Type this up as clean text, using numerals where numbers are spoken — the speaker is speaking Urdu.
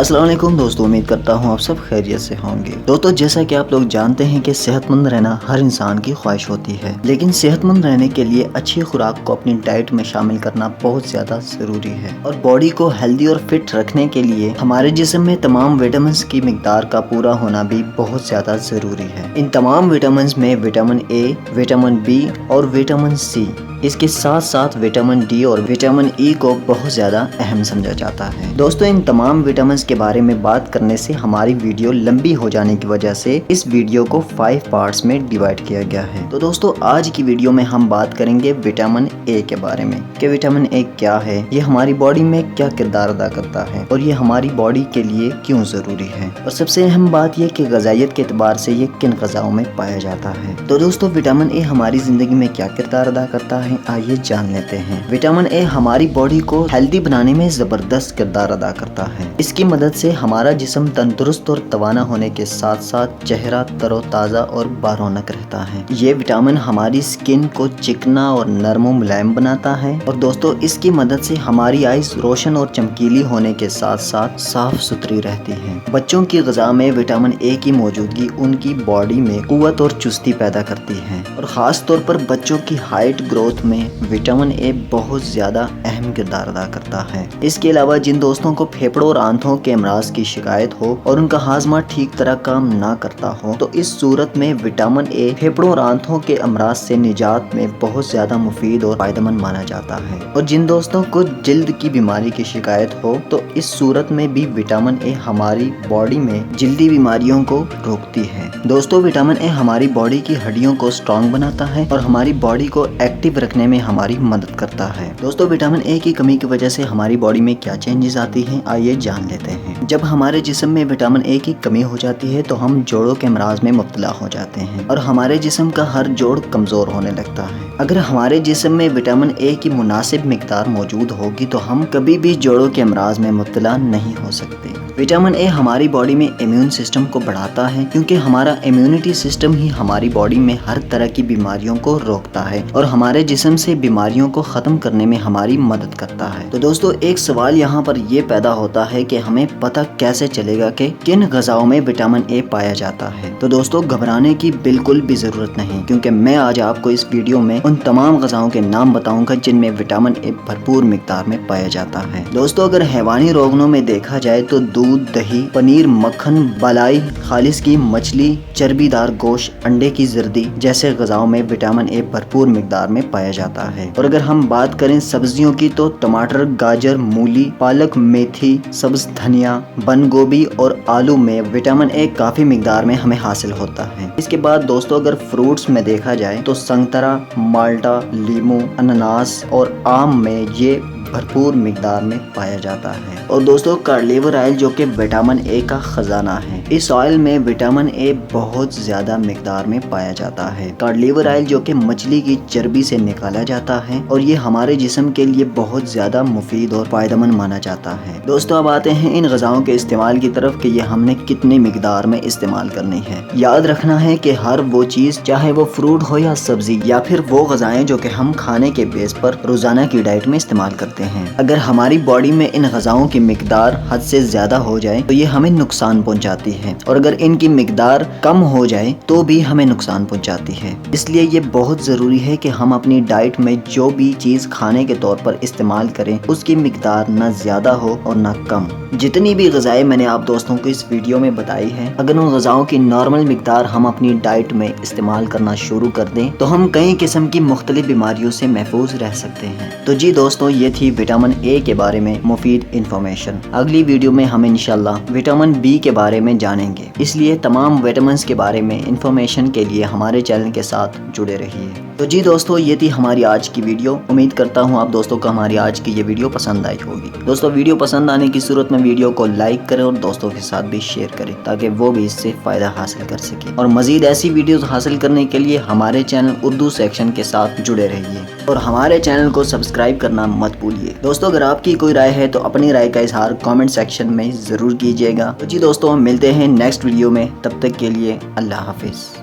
السلام علیکم دوستوں، امید کرتا ہوں آپ سب خیریت سے ہوں گے۔ دوستوں، جیسا کہ آپ لوگ جانتے ہیں کہ صحت مند رہنا ہر انسان کی خواہش ہوتی ہے، لیکن صحت مند رہنے کے لیے اچھی خوراک کو اپنی ڈائٹ میں شامل کرنا بہت زیادہ ضروری ہے، اور باڈی کو ہیلدی اور فٹ رکھنے کے لیے ہمارے جسم میں تمام وٹامنز کی مقدار کا پورا ہونا بھی بہت زیادہ ضروری ہے۔ ان تمام وٹامنز میں وٹامن اے، وٹامن بی اور وٹامن سی، اس کے ساتھ ساتھ وٹامن ڈی اور وٹامن ای کو بہت زیادہ اہم سمجھا جاتا ہے۔ دوستوں، ان تمام وٹامنز کے بارے میں بات کرنے سے ہماری ویڈیو لمبی ہو جانے کی وجہ سے اس ویڈیو کو 5 پارٹس میں ڈیوائیڈ کیا گیا ہے۔ تو دوستوں، آج کی ویڈیو میں ہم بات کریں گے وٹامن اے کے بارے میں کہ وٹامن اے کیا ہے، یہ ہماری باڈی میں کیا کردار ادا کرتا ہے اور یہ ہماری باڈی کے لیے کیوں ضروری ہے، اور سب سے اہم بات یہ کہ غذائیت کے اعتبار سے یہ کن غذاؤں میں پایا جاتا ہے۔ تو دوستوں، وٹامن اے ہماری زندگی میں کیا کردار ادا کرتا ہے، آئیے جان لیتے ہیں۔ وٹامن اے ہماری باڈی کو ہیلدی بنانے میں زبردست کردار ادا کرتا ہے۔ اس کی مدد سے ہمارا جسم تندرست اور توانا ہونے کے ساتھ ساتھ چہرہ تر و تازہ اور بارونق رہتا ہے۔ یہ وٹامن ہماری سکن کو چکنا اور نرم و ملائم بناتا ہے، اور دوستوں، اس کی مدد سے ہماری آئیز روشن اور چمکیلی ہونے کے ساتھ ساتھ صاف ستھری رہتی ہے۔ بچوں کی غذا میں وٹامن اے کی موجودگی ان کی باڈی میں قوت اور چستی پیدا کرتی ہے، اور خاص طور پر بچوں کی ہائٹ گروتھ میں وٹامن اے بہت زیادہ اہم کردار ادا کرتا ہے۔ اس کے علاوہ جن دوستوں کو پھیپھڑوں اور آنتوں کے امراض کی شکایت ہو اور ان کا ہاضمہ ٹھیک طرح کام نہ کرتا ہو، تو اس صورت میں وٹامن اے پھیپھڑوں اور آنتوں کے امراض سے نجات میں بہت زیادہ مفید اور فائدہ مند مانا جاتا ہے۔ اور جن دوستوں کو جلد کی بیماری کی شکایت ہو، تو اس صورت میں بھی وٹامن اے ہماری باڈی میں جلدی بیماریوں کو روکتی ہے۔ دوستوں، وٹامن اے ہماری باڈی کی ہڈیوں کو اسٹرانگ بناتا ہے اور ہماری باڈی کو ایکٹیو رکھنے میں ہماری مدد کرتا ہے۔ دوستوں، وٹامن اے کی کمی کی وجہ سے ہماری باڈی میں کیا چینجز آتی ہیں، آئیے جان لیتے ہیں۔ جب ہمارے جسم میں وٹامن اے کی کمی ہو جاتی ہے تو ہم جوڑوں کے امراض میں مبتلا ہو جاتے ہیں، اور ہمارے جسم کا ہر جوڑ کمزور ہونے لگتا ہے۔ اگر ہمارے جسم میں وٹامن اے کی مناسب مقدار موجود ہوگی تو ہم کبھی بھی جوڑوں کے امراض میں مبتلا نہیں ہو سکتے۔ وٹامن اے ہماری باڈی میں امیون سسٹم کو بڑھاتا ہے، کیونکہ ہمارا امیونٹی سسٹم ہی ہماری باڈی میں ہر طرح کی بیماریوں کو روکتا ہے اور ہمارے جسم سے بیماریوں کو ختم کرنے میں ہماری مدد کرتا ہے۔ تو دوستو، ایک سوال یہاں پر یہ پیدا ہوتا ہے کہ ہمیں پتہ کیسے چلے گا کہ کن غذاؤں میں وٹامن اے پایا جاتا ہے۔ تو دوستو، گھبرانے کی بالکل بھی ضرورت نہیں، کیونکہ میں آج آپ کو اس ویڈیو میں ان تمام غذاؤں کے نام بتاؤں گا جن میں وٹامن اے بھرپور مقدار میں پایا جاتا ہے۔ دوستو، اگر حیوانی روغنوں میں دیکھا جائے تو دودھ، دہی، پنیر، مکھن، بالائی، خالص کی مچھلی، چربی دار گوشت، انڈے کی زردی جیسے غذاؤں میں وٹامن اے بھرپور مقدار میں پایا جاتا ہے۔ اور اگر ہم بات کریں سبزیوں کی تو ٹماٹر، گاجر، مولی، پالک، میتھی، سبز دھنیا، بند گوبھی اور آلو میں وٹامن اے کافی مقدار میں ہمیں حاصل ہوتا ہے۔ اس کے بعد دوستو، اگر فروٹس میں دیکھا جائے تو سنترا، مالٹا، لیمو، انناس اور آم میں یہ بھرپور مقدار میں پایا جاتا ہے۔ اور دوستو، کارلیور آئل جو کہ وٹامن اے کا خزانہ ہے، اس آئل میں وٹامن اے بہت زیادہ مقدار میں پایا جاتا ہے۔ کارلیور آئل جو کہ مچھلی کی چربی سے نکالا جاتا ہے، اور یہ ہمارے جسم کے لیے بہت زیادہ مفید اور فائدہ مند مانا جاتا ہے۔ دوستو، اب آتے ہیں ان غذاؤں کے استعمال کی طرف کہ یہ ہم نے کتنی مقدار میں استعمال کرنی ہے۔ یاد رکھنا ہے کہ ہر وہ چیز، چاہے وہ فروٹ ہو یا سبزی یا پھر وہ غذائیں جو کہ ہم کھانے کے بیس پر روزانہ کی ڈائٹ میں استعمال کرتے ہیں، اگر ہماری باڈی میں ان غذاؤں کی مقدار حد سے زیادہ ہو جائے تو یہ ہمیں نقصان پہنچاتی ہے، اور اگر ان کی مقدار کم ہو جائے تو بھی ہمیں نقصان پہنچاتی ہے۔ اس لیے یہ بہت ضروری ہے کہ ہم اپنی ڈائٹ میں جو بھی چیز کھانے کے طور پر استعمال کریں اس کی مقدار نہ زیادہ ہو اور نہ کم۔ جتنی بھی غذائیں میں نے آپ دوستوں کو اس ویڈیو میں بتائی ہیں، اگر ان غذاؤں کی نارمل مقدار ہم اپنی ڈائٹ میں استعمال کرنا شروع کر دیں تو ہم کئی قسم کی مختلف بیماریوں سے محفوظ رہ سکتے ہیں۔ تو جی دوستوں، یہ تھی وٹامن اے کے بارے میں مفید انفارمیشن۔ اگلی ویڈیو میں ہم انشاءاللہ وٹامن بی کے بارے میں جانیں گے، اس لیے تمام وٹامنز کے بارے میں انفارمیشن کے لیے ہمارے چینل کے ساتھ جڑے رہیے۔ تو جی دوستو، یہ تھی ہماری آج کی ویڈیو۔ امید کرتا ہوں آپ دوستوں کو ہماری آج کی یہ ویڈیو پسند آئی ہوگی۔ دوستو، ویڈیو پسند آنے کی صورت میں ویڈیو کو لائک کریں اور دوستوں کے ساتھ بھی شیئر کریں تاکہ وہ بھی اس سے فائدہ حاصل کر سکیں، اور مزید ایسی ویڈیوز حاصل کرنے کے لیے ہمارے چینل اردو سیکشن کے ساتھ جڑے رہیے، اور ہمارے چینل کو سبسکرائب کرنا مت بھولیے۔ دوستو، اگر آپ کی کوئی رائے ہے تو اپنی رائے کا اظہار کامنٹ سیکشن میں ضرور کیجیے گا۔ تو جی دوستو، ملتے ہیں نیکسٹ ویڈیو میں، تب تک کے لیے اللہ حافظ۔